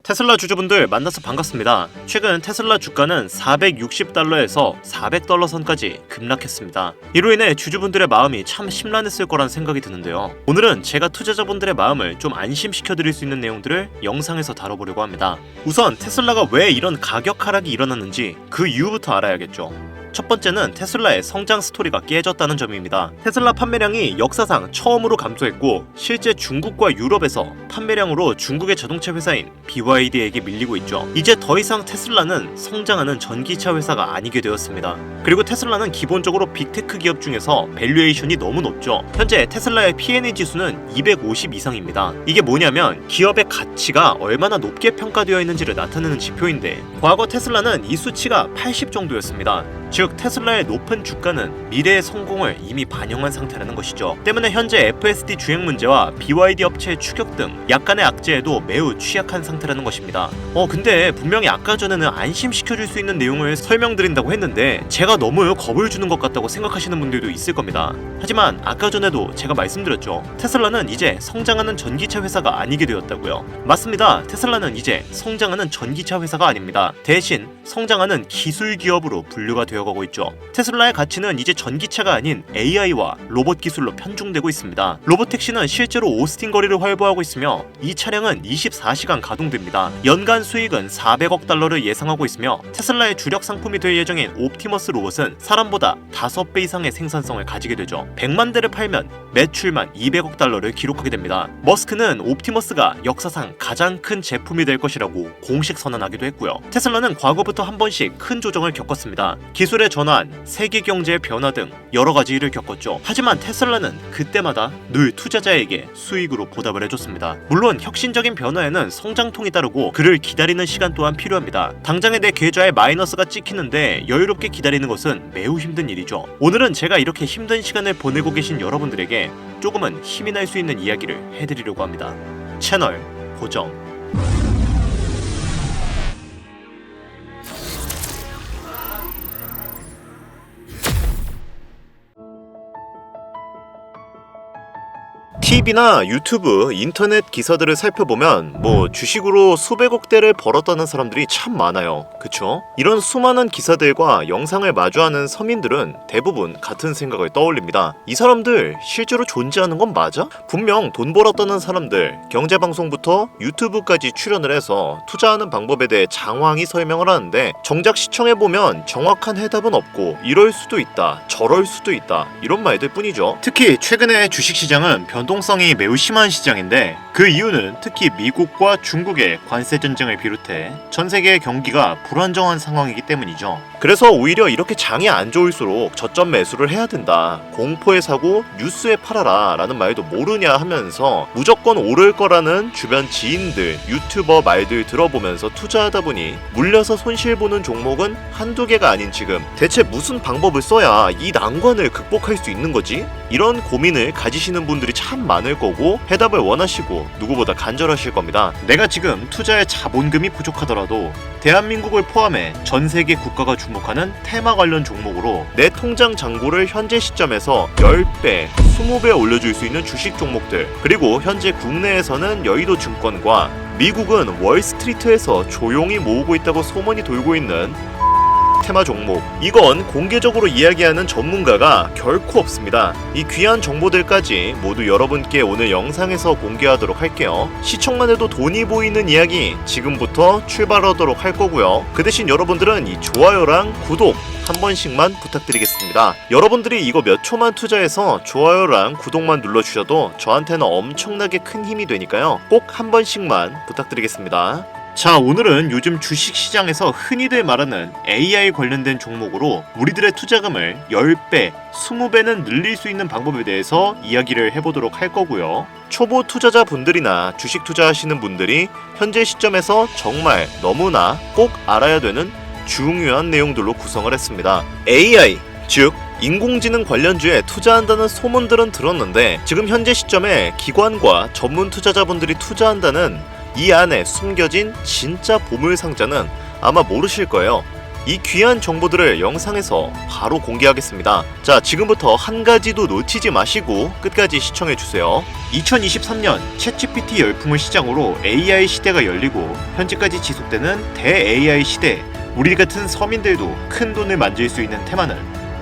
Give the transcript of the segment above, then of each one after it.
테슬라 주주분들 만나서 반갑습니다. 최근 테슬라 주가는 460달러에서 400달러 선까지 급락했습니다. 이로 인해 주주분들의 마음이 참 심란했을 거란 생각이 드는데요. 오늘은 제가 투자자분들의 마음을 좀 안심시켜드릴 수 있는 내용들을 영상에서 다뤄보려고 합니다. 우선 테슬라가 왜 이런 가격 하락이 일어났는지 그 이유부터 알아야겠죠. 첫 번째는 테슬라의 성장 스토리가 깨졌다는 점입니다. 테슬라 판매량이 역사상 처음으로 감소했고 실제 중국과 유럽에서 판매량으로 중국의 자동차 회사인 BYD에게 밀리고 있죠. 이제 더 이상 테슬라는 성장하는 전기차 회사가 아니게 되었습니다. 그리고 테슬라는 기본적으로 빅테크 기업 중에서 밸류에이션이 너무 높죠. 현재 테슬라의 P/E 지수는 250 이상입니다. 이게 뭐냐면 기업의 가치가 얼마나 높게 평가되어 있는지를 나타내는 지표인데 과거 테슬라는 이 수치가 80 정도였습니다. 즉 테슬라의 높은 주가는 미래의 성공을 이미 반영한 상태라는 것이죠. 때문에 현재 FSD 주행 문제와 BYD 업체의 추격 등 약간의 악재에도 매우 취약한 상태라는 것입니다. 근데 분명히 아까 전에는 안심시켜줄 수 있는 내용을 설명드린다고 했는데 제가 너무 겁을 주는 것 같다고 생각하시는 분들도 있을 겁니다. 하지만 아까 전에도 제가 말씀드렸죠. 테슬라는 이제 성장하는 전기차 회사가 아니게 되었다고요. 맞습니다. 테슬라는 이제 성장하는 전기차 회사가 아닙니다. 대신 성장하는 기술 기업으로 분류가 되어가고 있죠. 테슬라의 가치는 이제 전기차가 아닌 AI와 로봇 기술로 편중되고 있습니다. 로봇택시는 실제로 오스틴 거리를 활보하고 있으며 이 차량은 24시간 가동됩니다. 연간 수익은 400억 달러를 예상하고 있으며 테슬라의 주력 상품이 될 예정인 옵티머스 로봇은 사람보다 5배 이상의 생산성을 가지게 되죠. 100만 대를 팔면 매출만 200억 달러를 기록하게 됩니다. 머스크는 옵티머스가 역사상 가장 큰 제품이 될 것이라고 공식 선언하기도 했고요. 테슬라는 과거부터 한 번씩 큰 조정을 겪었습니다. 기술의 전환, 세계 경제의 변화 등 여러 가지 일을 겪었죠. 하지만 테슬라는 그때마다 늘 투자자에게 수익으로 보답을 해줬습니다. 물론 혁신적인 변화에는 성장통이 따르고 그를 기다리는 시간 또한 필요합니다. 당장에 내 계좌에 마이너스가 찍히는데 여유롭게 기다리는 것은 매우 힘든 일이죠. 오늘은 제가 이렇게 힘든 시간을 보내고 계신 여러분들에게 조금은 힘이 날 수 있는 이야기를 해드리려고 합니다. 채널 고정. TV나 유튜브, 인터넷 기사들을 살펴보면 주식으로 수백억대를 벌었다는 사람들이 참 많아요. 그쵸? 이런 수많은 기사들과 영상을 마주하는 서민들은 대부분 같은 생각을 떠올립니다. 이 사람들 실제로 존재하는 건 맞아? 분명 돈 벌었다는 사람들, 경제방송부터 유튜브까지 출연을 해서 투자하는 방법에 대해 장황히 설명을 하는데 정작 시청해보면 정확한 해답은 없고 이럴 수도 있다, 저럴 수도 있다 이런 말들 뿐이죠. 특히 최근에 주식시장은 변동성이 매우 심한 시장인데 그 이유는 특히 미국과 중국의 관세 전쟁을 비롯해 전 세계의 경기가 불안정한 상황이기 때문이죠. 그래서 오히려 이렇게 장이 안 좋을수록 저점 매수를 해야 된다, 공포에 사고 뉴스에 팔아라 라는 말도 모르냐 하면서 무조건 오를 거라는 주변 지인들, 유튜버 말들 들어보면서 투자하다 보니 물려서 손실 보는 종목은 한두 개가 아닌 지금 대체 무슨 방법을 써야 이 난관을 극복할 수 있는 거지? 이런 고민을 가지시는 분들이 참 많을 거고 해답을 원하시고 누구보다 간절하실 겁니다. 내가 지금 투자에 자본금이 부족하더라도 대한민국을 포함해 전 세계 국가가 주목하는 테마 관련 종목으로 내 통장 잔고를 현재 시점에서 10배, 20배 올려줄 수 있는 주식 종목들, 그리고 현재 국내에서는 여의도 증권과 미국은 월스트리트에서 조용히 모으고 있다고 소문이 돌고 있는 테마 종목, 이건 공개적으로 이야기하는 전문가가 결코 없습니다. 이 귀한 정보들까지 모두 여러분께 오늘 영상에서 공개하도록 할게요. 시청만 해도 돈이 보이는 이야기 지금부터 출발하도록 할 거고요. 그 대신 여러분들은 이 좋아요랑 구독 한 번씩만 부탁드리겠습니다. 여러분들이 이거 몇 초만 투자해서 좋아요랑 구독만 눌러주셔도 저한테는 엄청나게 큰 힘이 되니까요. 꼭 한 번씩만 부탁드리겠습니다. 자, 오늘은 요즘 주식시장에서 흔히들 말하는 AI 관련된 종목으로 우리들의 투자금을 10배, 20배는 늘릴 수 있는 방법에 대해서 이야기를 해보도록 할 거고요. 초보 투자자분들이나 주식 투자하시는 분들이 현재 시점에서 정말 너무나 꼭 알아야 되는 중요한 내용들로 구성을 했습니다. AI, 즉 인공지능 관련주에 투자한다는 소문들은 들었는데 지금 현재 시점에 기관과 전문 투자자분들이 투자한다는 이 안에 숨겨진 진짜 보물상자는 아마 모르실 거예요. 이 귀한 정보들을 영상에서 바로 공개하겠습니다. 자, 지금부터 한 가지도 놓치지 마시고 끝까지 시청해주세요. 2023년 챗GPT 열풍을 시작으로 AI 시대가 열리고 현재까지 지속되는 대-AI 시대, 우리 같은 서민들도 큰 돈을 만질 수 있는 테마는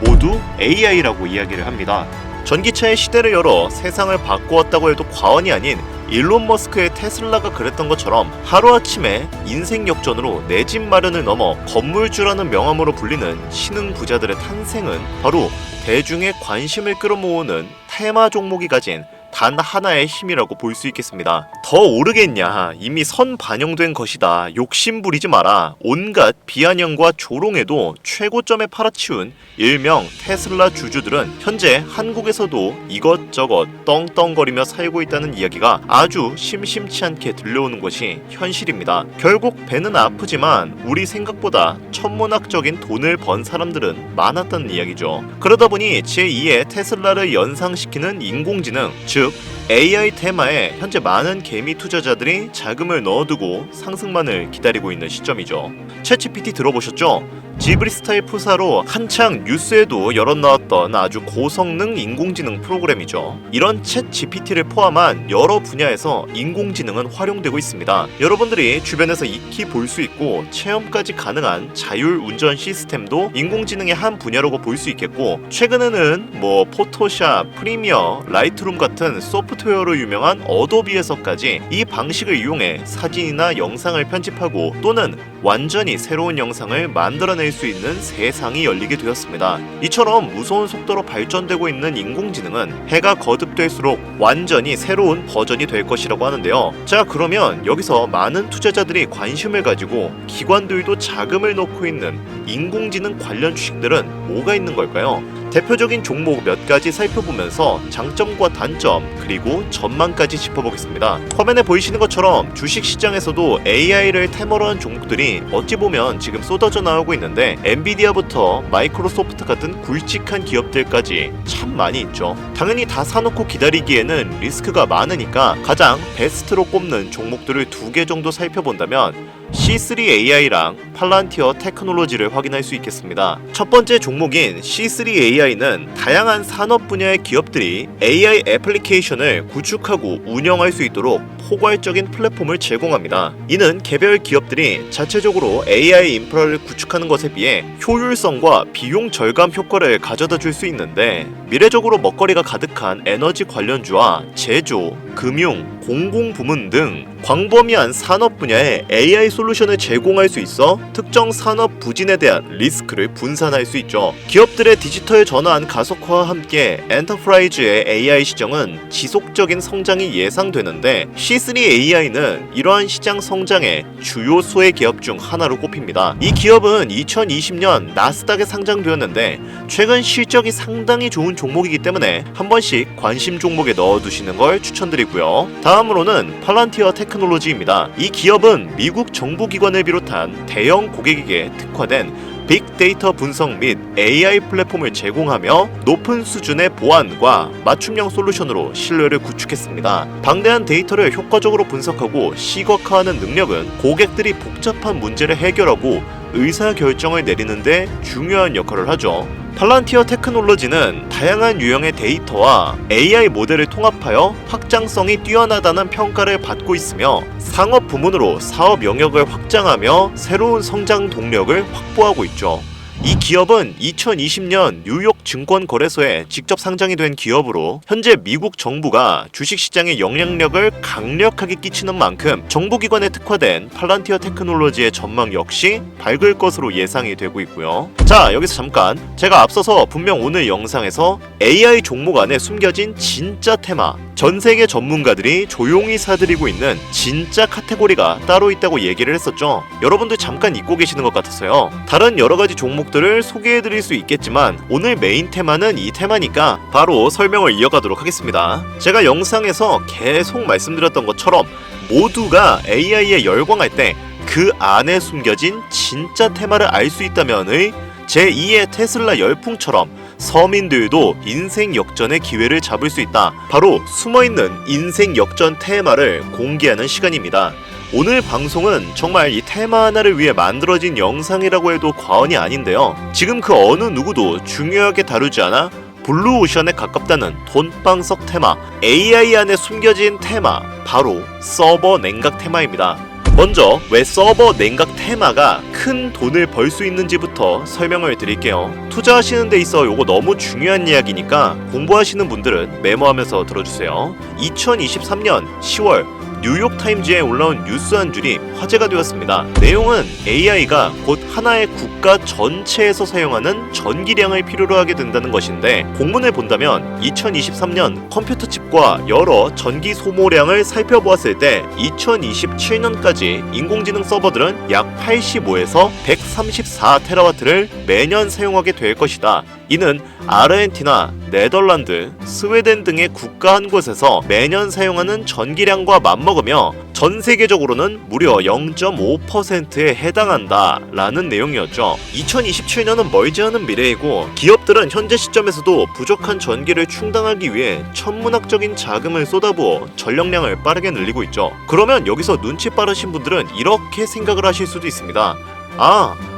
모두 AI라고 이야기를 합니다. 전기차의 시대를 열어 세상을 바꾸었다고 해도 과언이 아닌 일론 머스크의 테슬라가 그랬던 것처럼 하루아침에 인생 역전으로 내 집 마련을 넘어 건물주라는 명함으로 불리는 신흥 부자들의 탄생은 바로 대중의 관심을 끌어모으는 테마 종목이 가진 단 하나의 힘이라고 볼 수 있겠습니다. 더 오르겠냐, 이미 선 반영된 것이다, 욕심 부리지 마라, 온갖 비아냥과 조롱에도 최고점에 팔아치운 일명 테슬라 주주들은 현재 한국에서도 이것저것 떵떵거리며 살고 있다는 이야기가 아주 심심치 않게 들려오는 것이 현실입니다. 결국 배는 아프지만 우리 생각보다 천문학적인 돈을 번 사람들은 많았다는 이야기죠. 그러다 보니 제2의 테슬라를 연상시키는 인공지능, 즉 AI 테마에 현재 많은 개미 투자자들이 자금을 넣어두고 상승만을 기다리고 있는 시점이죠. 챗GPT 들어보셨죠? 지브리 스타일 프사로 한창 뉴스에도 여러 나왔던 아주 고성능 인공지능 프로그램이죠. 이런 챗GPT를 포함한 여러 분야에서 인공지능은 활용되고 있습니다. 여러분들이 주변에서 익히 볼 수 있고 체험까지 가능한 자율운전 시스템도 인공지능의 한 분야라고 볼 수 있겠고, 최근에는 포토샵, 프리미어, 라이트룸 같은 소프트웨어로 유명한 어도비에서까지 이 방식을 이용해 사진이나 영상을 편집하고 또는 완전히 새로운 영상을 만들어낼 수 있는 세상이 열리게 되었습니다. 이처럼 무서운 속도로 발전되고 있는 인공지능은 해가 거듭될수록 완전히 새로운 버전이 될 것이라고 하는데요. 자, 그러면 여기서 많은 투자자들이 관심을 가지고 기관들도 자금을 넣고 있는 인공지능 관련 주식들은 뭐가 있는 걸까요? 대표적인 종목 몇 가지 살펴보면서 장점과 단점 그리고 전망까지 짚어보겠습니다. 화면에 보이시는 것처럼 주식시장에서도 AI를 테마로 한 종목들이 어찌 보면 지금 쏟아져 나오고 있는데, 엔비디아부터 마이크로소프트 같은 굵직한 기업들까지 참 많이 있죠. 당연히 다 사놓고 기다리기에는 리스크가 많으니까 가장 베스트로 꼽는 종목들을 2개 정도 살펴본다면 C3AI랑 팔란티어 테크놀로지를 확인할 수 있겠습니다. 첫 번째 종목인 C3AI는 다양한 산업 분야의 기업들이 AI 애플리케이션을 구축하고 운영할 수 있도록 포괄적인 플랫폼을 제공합니다. 이는 개별 기업들이 자체적으로 AI 인프라를 구축하는 것에 비해 효율성과 비용 절감 효과를 가져다 줄 수 있는데, 미래적으로 먹거리가 가득한 에너지 관련주와 제조, 금융, 공공부문 등 광범위한 산업 분야에 AI 솔루션을 제공할 수 있어 특정 산업 부진에 대한 리스크를 분산할 수 있죠. 기업들의 디지털 전환 가속화와 함께 엔터프라이즈의 AI 시장은 지속적인 성장이 예상되는데, C3AI는 이러한 시장 성장의 주요 수혜 기업 중 하나로 꼽힙니다. 이 기업은 2020년 나스닥에 상장되었는데 최근 실적이 상당히 좋은 종목이기 때문에 한 번씩 관심 종목에 넣어두시는 걸 추천드리고요. 다음으로는 팔란티어 테크놀로지입니다. 이 기업은 미국 정부기관을 비롯한 대형 고객에게 특화된 빅데이터 분석 및 AI 플랫폼을 제공하며 높은 수준의 보안과 맞춤형 솔루션으로 신뢰를 구축했습니다. 방대한 데이터를 효과적으로 분석하고 시각화하는 능력은 고객들이 복잡한 문제를 해결하고 의사결정을 내리는 데 중요한 역할을 하죠. 팔란티어 테크놀로지는 다양한 유형의 데이터와 AI 모델을 통합하여 확장성이 뛰어나다는 평가를 받고 있으며 상업 부문으로 사업 영역을 확장하며 새로운 성장 동력을 확보하고 있죠. 이 기업은 2020년 뉴욕 증권거래소에 직접 상장이 된 기업으로 현재 미국 정부가 주식시장에 영향력을 강력하게 끼치는 만큼 정부기관에 특화된 팔란티어 테크놀로지의 전망 역시 밝을 것으로 예상이 되고 있고요. 자, 여기서 잠깐, 제가 앞서서 분명 오늘 영상에서 AI 종목 안에 숨겨진 진짜 테마, 전세계 전문가들이 조용히 사들이고 있는 진짜 카테고리가 따로 있다고 얘기를 했었죠. 여러분들 잠깐 잊고 계시는 것 같았어요. 다른 여러가지 종목들을 소개해드릴 수 있겠지만 오늘 메인 테마는 이 테마니까 바로 설명을 이어가도록 하겠습니다. 제가 영상에서 계속 말씀드렸던 것처럼 모두가 AI에 열광할 때 그 안에 숨겨진 진짜 테마를 알 수 있다면의 제2의 테슬라 열풍처럼 서민들도 인생 역전의 기회를 잡을 수 있다. 바로 숨어있는 인생 역전 테마를 공개하는 시간입니다. 오늘 방송은 정말 이 테마 하나를 위해 만들어진 영상이라고 해도 과언이 아닌데요. 지금 그 어느 누구도 중요하게 다루지 않아 블루오션에 가깝다는 돈방석 테마, AI 안에 숨겨진 테마, 바로 서버 냉각 테마입니다. 먼저 왜 서버 냉각 테마가 큰 돈을 벌 수 있는지부터 설명을 드릴게요. 투자하시는 데 있어 요거 너무 중요한 이야기니까 공부하시는 분들은 메모하면서 들어주세요. 2023년 10월 뉴욕타임즈에 올라온 뉴스 한 줄이 화제가 되었습니다. 내용은 AI가 곧 하나의 국가 전체에서 사용하는 전기량을 필요로 하게 된다는 것인데, 공문을 본다면 2023년 컴퓨터 칩과 여러 전기 소모량을 살펴보았을 때 2027년까지 인공지능 서버들은 약 85에서 134테라와트를 매년 사용하게 될 것이다. 이는 아르헨티나, 네덜란드, 스웨덴 등의 국가 한 곳에서 매년 사용하는 전기량과 맞먹으며 전 세계적으로는 무려 0.5%에 해당한다 라는 내용이었죠. 2027년은 멀지 않은 미래이고 기업들은 현재 시점에서도 부족한 전기를 충당하기 위해 천문학적인 자금을 쏟아부어 전력량을 빠르게 늘리고 있죠. 그러면 여기서 눈치 빠르신 분들은 이렇게 생각을 하실 수도 있습니다.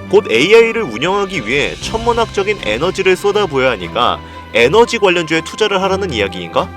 곧 AI를 운영하기 위해 천문학적인 에너지를 쏟아부어야 하니까 에너지 관련주에 투자를 하라는 이야기인가?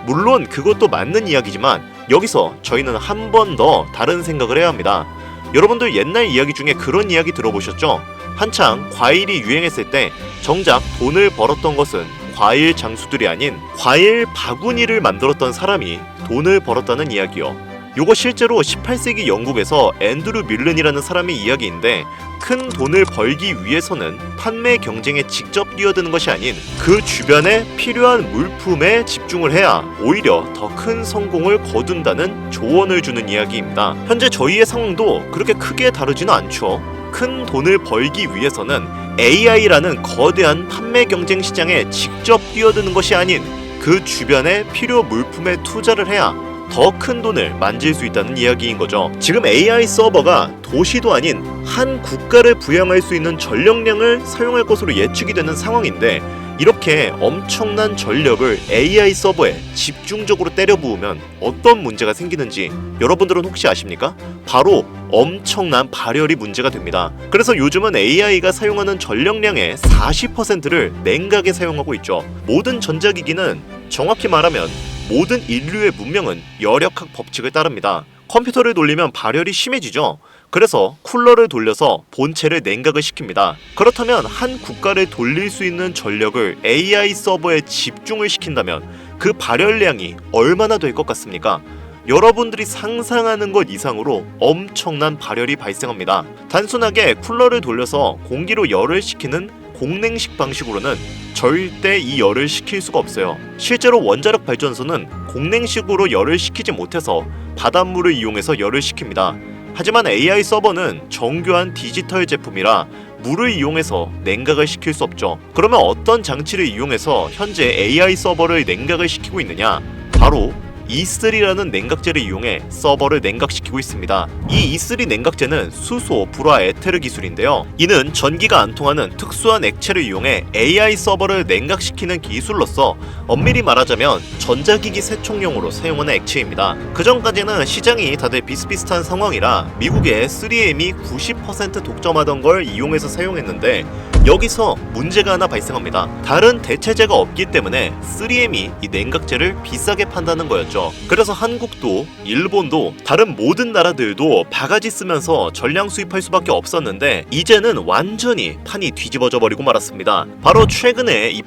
물론 그것도 맞는 이야기지만 여기서 저희는 한 번 더 다른 생각을 해야 합니다. 여러분들 옛날 이야기 중에 그런 이야기 들어보셨죠? 한창 과일이 유행했을 때 정작 돈을 벌었던 것은 과일 장수들이 아닌 과일 바구니를 만들었던 사람이 돈을 벌었다는 이야기요. 요거 실제로 18세기 영국에서 앤드루 밀른이라는 사람의 이야기인데, 큰 돈을 벌기 위해서는 판매 경쟁에 직접 뛰어드는 것이 아닌 그 주변에 필요한 물품에 집중을 해야 오히려 더 큰 성공을 거둔다는 조언을 주는 이야기입니다. 현재 저희의 상황도 그렇게 크게 다르지는 않죠. 큰 돈을 벌기 위해서는 AI라는 거대한 판매 경쟁 시장에 직접 뛰어드는 것이 아닌 그 주변에 필요 물품에 투자를 해야 더 큰 돈을 만질 수 있다는 이야기인 거죠. 지금 AI 서버가 도시도 아닌 한 국가를 부양할 수 있는 전력량을 사용할 것으로 예측이 되는 상황인데, 이렇게 엄청난 전력을 AI 서버에 집중적으로 때려 부으면 어떤 문제가 생기는지 여러분들은 혹시 아십니까? 바로 엄청난 발열이 문제가 됩니다. 그래서 요즘은 AI가 사용하는 전력량의 40%를 냉각에 사용하고 있죠. 모든 전자기기는, 정확히 말하면 모든 인류의 문명은 열역학 법칙을 따릅니다. 컴퓨터를 돌리면 발열이 심해지죠. 그래서 쿨러를 돌려서 본체를 냉각을 시킵니다. 그렇다면 한 국가를 돌릴 수 있는 전력을 AI 서버에 집중을 시킨다면 그 발열량이 얼마나 될 것 같습니까? 여러분들이 상상하는 것 이상으로 엄청난 발열이 발생합니다. 단순하게 쿨러를 돌려서 공기로 열을 식히는 공냉식 방식으로는 절대 이 열을 식힐 수가 없어요. 실제로 원자력 발전소는 공냉식으로 열을 식히지 못해서 바닷물을 이용해서 열을 식힙니다. 하지만 AI 서버는 정교한 디지털 제품이라 물을 이용해서 냉각을 시킬 수 없죠. 그러면 어떤 장치를 이용해서 현재 AI 서버를 냉각을 시키고 있느냐? 바로 E3라는 냉각제를 이용해 서버를 냉각시키고 있습니다. 이 E3 냉각제는 수소, 불화, 에테르 기술인데요. 이는 전기가 안 통하는 특수한 액체를 이용해 AI 서버를 냉각시키는 기술로서 엄밀히 말하자면 전자기기 세척용으로 사용하는 액체입니다. 그전까지는 시장이 다들 비슷비슷한 상황이라 미국의 3M이 90% 독점하던 걸 이용해서 사용했는데, 여기서 문제가 하나 발생합니다. 다른 대체제가 없기 때문에 3M이 이 냉각제를 비싸게 판다는 거였죠. 그래서 한국도 일본도 다른 모든 나라들도 바가지 쓰면서 전량 수입할 수밖에 없었는데, 이제는 완전히 판이 뒤집어져 버리고 말았습니다. 바로 최근에 이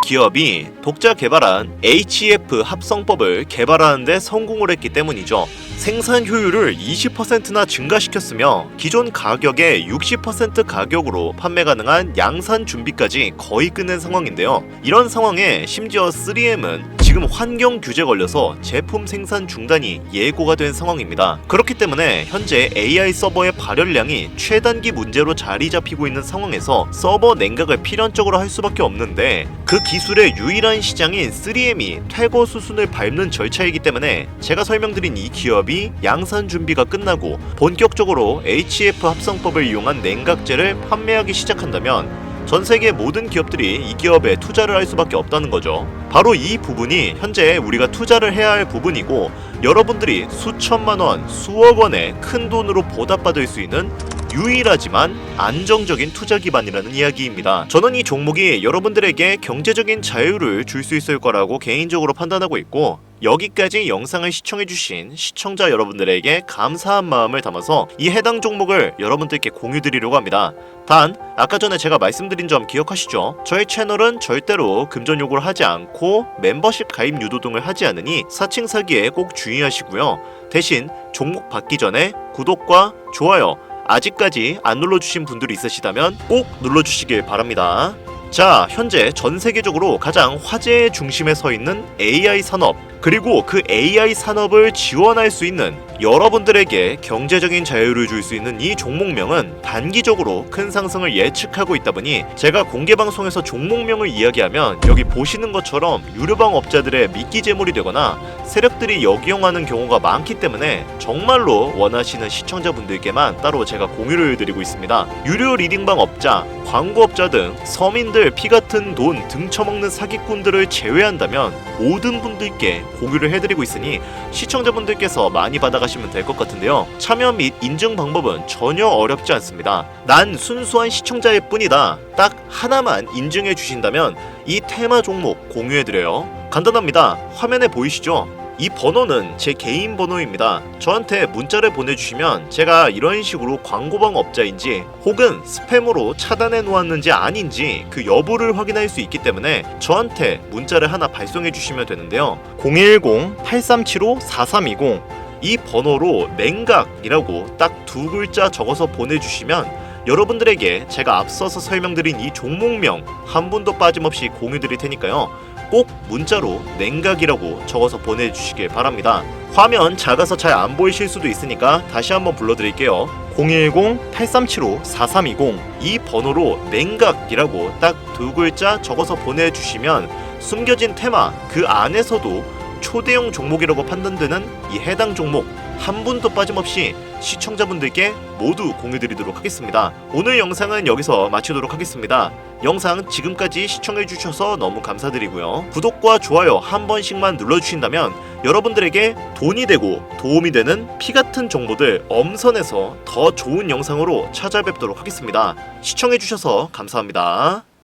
기업이 독자 개발한 HEF 합성법을 개발하는데 성공을 했기 때문이죠. 생산 효율을 20%나 증가시켰으며 기존 가격의 60% 가격으로 판매 가능한 양산 준비까지 거의 끝낸 상황인데요. 이런 상황에 심지어 3M은 지금 환경 규제 걸려서 제품 생산 중단이 예고가 된 상황입니다. 그렇기 때문에 현재 AI 서버의 발열량이 최단기 문제로 자리 잡히고 있는 상황에서 서버 냉각을 필연적으로 할 수밖에 없는데, 그 기술의 유일한 시장인 3M이 퇴거 수순을 밟는 절차이기 때문에 제가 설명드린 이 기업이 양산 준비가 끝나고 본격적으로 HEF 합성법을 이용한 냉각제를 판매하기 시작한다면 전 세계 모든 기업들이 이 기업에 투자를 할 수밖에 없다는 거죠. 바로 이 부분이 현재 우리가 투자를 해야 할 부분이고, 여러분들이 수천만 원, 수억 원의 큰 돈으로 보답받을 수 있는 유일하지만 안정적인 투자 기반이라는 이야기입니다. 저는 이 종목이 여러분들에게 경제적인 자유를 줄 수 있을 거라고 개인적으로 판단하고 있고, 여기까지 영상을 시청해주신 시청자 여러분들에게 감사한 마음을 담아서 이 해당 종목을 여러분들께 공유드리려고 합니다. 단, 아까 전에 제가 말씀드린 점 기억하시죠? 저희 채널은 절대로 금전 요구를 하지 않고 멤버십 가입 유도 등을 하지 않으니 사칭 사기에 꼭 주의하시고요. 대신 종목 받기 전에 구독과 좋아요 아직까지 안 눌러주신 분들이 있으시다면 꼭 눌러주시길 바랍니다. 자, 현재 전 세계적으로 가장 화제의 중심에 서 있는 AI 산업, 그리고 그 AI 산업을 지원할 수 있는 여러분들에게 경제적인 자유를 줄 수 있는 이 종목명은 단기적으로 큰 상승을 예측하고 있다 보니 제가 공개 방송에서 종목명을 이야기하면 여기 보시는 것처럼 유료방 업자들의 미끼 재물이 되거나 세력들이 역이용하는 경우가 많기 때문에 정말로 원하시는 시청자분들께만 따로 제가 공유를 드리고 있습니다. 유료 리딩방 업자, 광고업자 등 서민들 피 같은 돈 등쳐먹는 사기꾼들을 제외한다면 모든 분들께 공유를 해드리고 있으니 시청자분들께서 많이 받아가시면 될 것 같은데요. 참여 및 인증 방법은 전혀 어렵지 않습니다. 난 순수한 시청자일 뿐이다, 딱 하나만 인증해 주신다면 이 테마 종목 공유해드려요. 간단합니다. 화면에 보이시죠? 이 번호는 제 개인 번호입니다. 저한테 문자를 보내주시면 제가 이런 식으로 광고방 업자인지 혹은 스팸으로 차단해 놓았는지 아닌지 그 여부를 확인할 수 있기 때문에 저한테 문자를 하나 발송해 주시면 되는데요. 010-8375-4320 이 번호로 맹각이라고 딱 두 글자 적어서 보내주시면 여러분들에게 제가 앞서서 설명드린 이 종목명 한 분도 빠짐없이 공유드릴 테니까요. 꼭 문자로 냉각이라고 적어서 보내주시길 바랍니다. 화면 작아서 잘 안 보이실 수도 있으니까 다시 한번 불러드릴게요. 010-8375-4320 이 번호로 냉각이라고 딱 두 글자 적어서 보내주시면 숨겨진 테마 그 안에서도 초대형 종목이라고 판단되는 이 해당 종목 한 분도 빠짐없이 시청자분들께 모두 공유드리도록 하겠습니다. 오늘 영상은 여기서 마치도록 하겠습니다. 영상 지금까지 시청해주셔서 너무 감사드리고요. 구독과 좋아요 한 번씩만 눌러주신다면 여러분들에게 돈이 되고 도움이 되는 피같은 정보들 엄선해서 더 좋은 영상으로 찾아뵙도록 하겠습니다. 시청해주셔서 감사합니다.